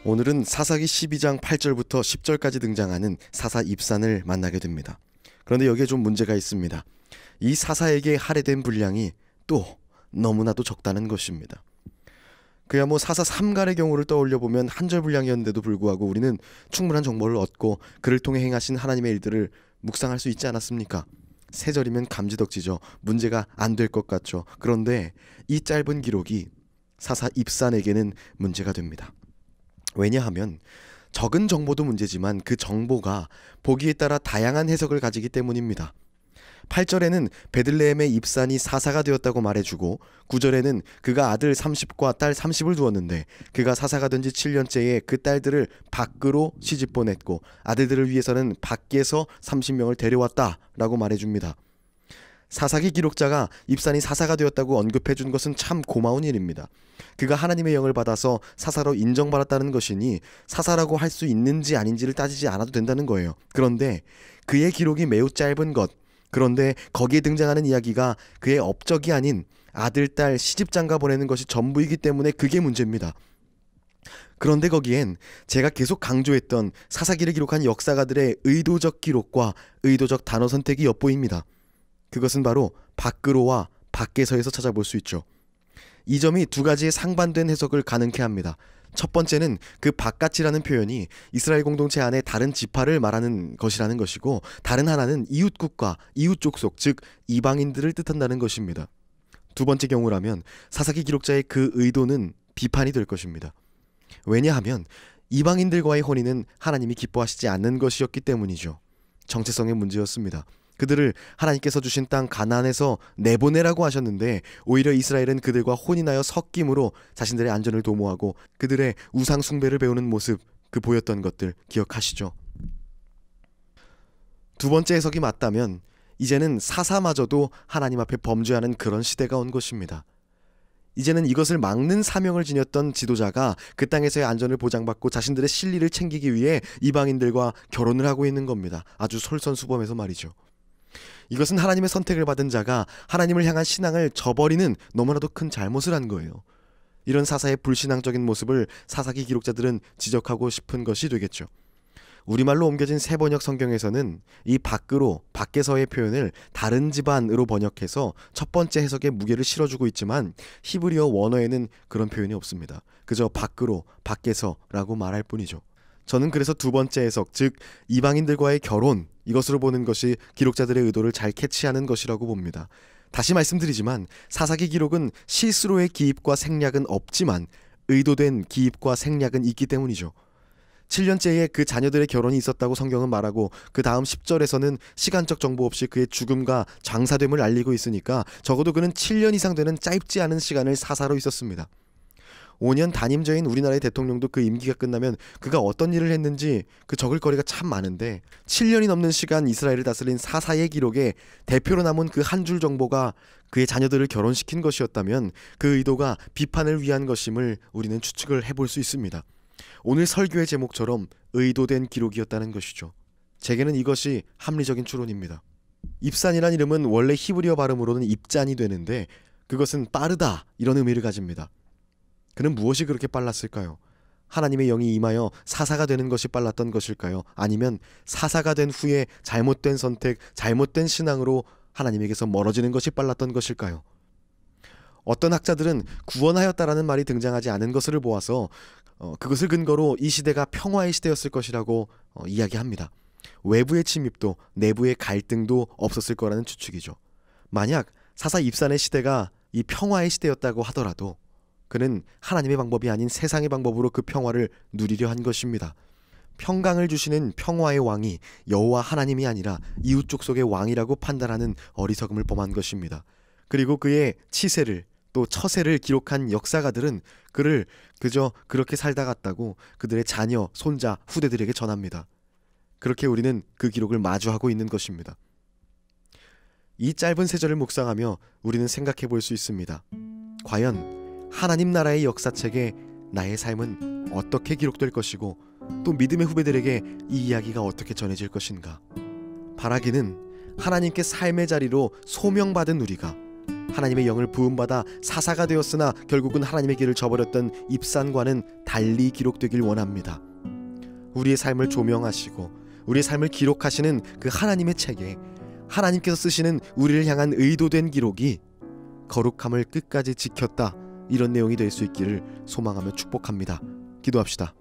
오늘은 사사기 12장 8절부터 10절까지 등장하는 사사 입산을 만나게 됩니다. 그런데 여기에 좀 문제가 있습니다. 이 사사에게 할애된 분량이 또 너무나도 적다는 것입니다. 그야 사사 3갈의 경우를 떠올려보면 한 절 분량이었는데도 불구하고 우리는 충분한 정보를 얻고 그를 통해 행하신 하나님의 일들을 묵상할 수 있지 않았습니까? 3절이면 감지덕지죠. 문제가 안 될 것 같죠. 그런데 이 짧은 기록이 사사 입산에게는 문제가 됩니다. 왜냐하면 적은 정보도 문제지만 그 정보가 보기에 따라 다양한 해석을 가지기 때문입니다. 8절에는 베들레헴의 입산이 사사가 되었다고 말해주고 9절에는 그가 아들 30과 딸 30을 두었는데 그가 사사가 된 지 7년째에 그 딸들을 밖으로 시집 보냈고 아들들을 위해서는 밖에서 30명을 데려왔다 라고 말해줍니다. 사사기 기록자가 입산이 사사가 되었다고 언급해준 것은 참 고마운 일입니다. 그가 하나님의 영을 받아서 사사로 인정받았다는 것이니 사사라고 할 수 있는지 아닌지를 따지지 않아도 된다는 거예요. 그런데 그의 기록이 매우 짧은 것, 그런데 거기에 등장하는 이야기가 그의 업적이 아닌 아들, 딸, 시집장가 보내는 것이 전부이기 때문에 그게 문제입니다. 그런데 거기엔 제가 계속 강조했던 사사기를 기록한 역사가들의 의도적 기록과 의도적 단어 선택이 엿보입니다. 그것은 바로 밖으로와 밖에서에서 찾아볼 수 있죠. 이 점이 두 가지의 상반된 해석을 가능케 합니다. 첫 번째는 그 바깥이라는 표현이 이스라엘 공동체 안에 다른 지파를 말하는 것이라는 것이고, 다른 하나는 이웃국가, 이웃 족속, 즉 이방인들을 뜻한다는 것입니다. 두 번째 경우라면 사사기 기록자의 그 의도는 비판이 될 것입니다. 왜냐하면 이방인들과의 혼인은 하나님이 기뻐하시지 않는 것이었기 때문이죠. 정체성의 문제였습니다. 그들을 하나님께서 주신 땅 가나안에서 내보내라고 하셨는데 오히려 이스라엘은 그들과 혼인하여 섞임으로 자신들의 안전을 도모하고 그들의 우상 숭배를 배우는 모습, 그 보였던 것들 기억하시죠? 두 번째 해석이 맞다면 이제는 사사마저도 하나님 앞에 범죄하는 그런 시대가 온 것입니다. 이제는 이것을 막는 사명을 지녔던 지도자가 그 땅에서의 안전을 보장받고 자신들의 실리를 챙기기 위해 이방인들과 결혼을 하고 있는 겁니다. 아주 솔선수범해서 말이죠. 이것은 하나님의 선택을 받은 자가 하나님을 향한 신앙을 저버리는 너무나도 큰 잘못을 한 거예요. 이런 사사의 불신앙적인 모습을 사사기 기록자들은 지적하고 싶은 것이 되겠죠. 우리말로 옮겨진 새번역 성경에서는 이 밖으로, 밖에서의 표현을 다른 집안으로 번역해서 첫 번째 해석에 무게를 실어주고 있지만 히브리어 원어에는 그런 표현이 없습니다. 그저 밖으로, 밖에서라고 말할 뿐이죠. 저는 그래서 두 번째 해석, 즉 이방인들과의 결혼, 이것으로 보는 것이 기록자들의 의도를 잘 캐치하는 것이라고 봅니다. 다시 말씀드리지만 사사기 기록은 실수로의 기입과 생략은 없지만 의도된 기입과 생략은 있기 때문이죠. 7년째에 그 자녀들의 결혼이 있었다고 성경은 말하고 그 다음 10절에서는 시간적 정보 없이 그의 죽음과 장사됨을 알리고 있으니까 적어도 그는 7년 이상 되는 짧지 않은 시간을 사사로 있었습니다. 5년 단임제인 우리나라의 대통령도 그 임기가 끝나면 그가 어떤 일을 했는지 그 적을 거리가 참 많은데 7년이 넘는 시간 이스라엘을 다스린 사사의 기록에 대표로 남은 그 한 줄 정보가 그의 자녀들을 결혼시킨 것이었다면 그 의도가 비판을 위한 것임을 우리는 추측을 해볼 수 있습니다. 오늘 설교의 제목처럼 의도된 기록이었다는 것이죠. 제게는 이것이 합리적인 추론입니다. 입산이란 이름은 원래 히브리어 발음으로는 입잔이 되는데 그것은 빠르다 이런 의미를 가집니다. 그는 무엇이 그렇게 빨랐을까요? 하나님의 영이 임하여 사사가 되는 것이 빨랐던 것일까요? 아니면 사사가 된 후에 잘못된 선택, 잘못된 신앙으로 하나님에게서 멀어지는 것이 빨랐던 것일까요? 어떤 학자들은 구원하였다라는 말이 등장하지 않은 것을 보아서 그것을 근거로 이 시대가 평화의 시대였을 것이라고 이야기합니다. 외부의 침입도 내부의 갈등도 없었을 거라는 추측이죠. 만약 사사 입산의 시대가 이 평화의 시대였다고 하더라도 그는 하나님의 방법이 아닌 세상의 방법으로 그 평화를 누리려 한 것입니다. 평강을 주시는 평화의 왕이 여호와 하나님이 아니라 이웃 족속의 왕이라고 판단하는 어리석음을 범한 것입니다. 그리고 그의 치세를 또 처세를 기록한 역사가들은 그를 그저 그렇게 살다 갔다고 그들의 자녀, 손자, 후대들에게 전합니다. 그렇게 우리는 그 기록을 마주하고 있는 것입니다. 이 짧은 세 절을 묵상하며 우리는 생각해 볼 수 있습니다. 과연 하나님 나라의 역사책에 나의 삶은 어떻게 기록될 것이고 또 믿음의 후배들에게 이 이야기가 어떻게 전해질 것인가. 바라기는 하나님께 삶의 자리로 소명받은 우리가 하나님의 영을 부음받아 사사가 되었으나 결국은 하나님의 길을 저버렸던 입산과는 달리 기록되길 원합니다. 우리의 삶을 조명하시고 우리의 삶을 기록하시는 그 하나님의 책에 하나님께서 쓰시는 우리를 향한 의도된 기록이 거룩함을 끝까지 지켰다, 이런 내용이 될 수 있기를 소망하며 축복합니다. 기도합시다.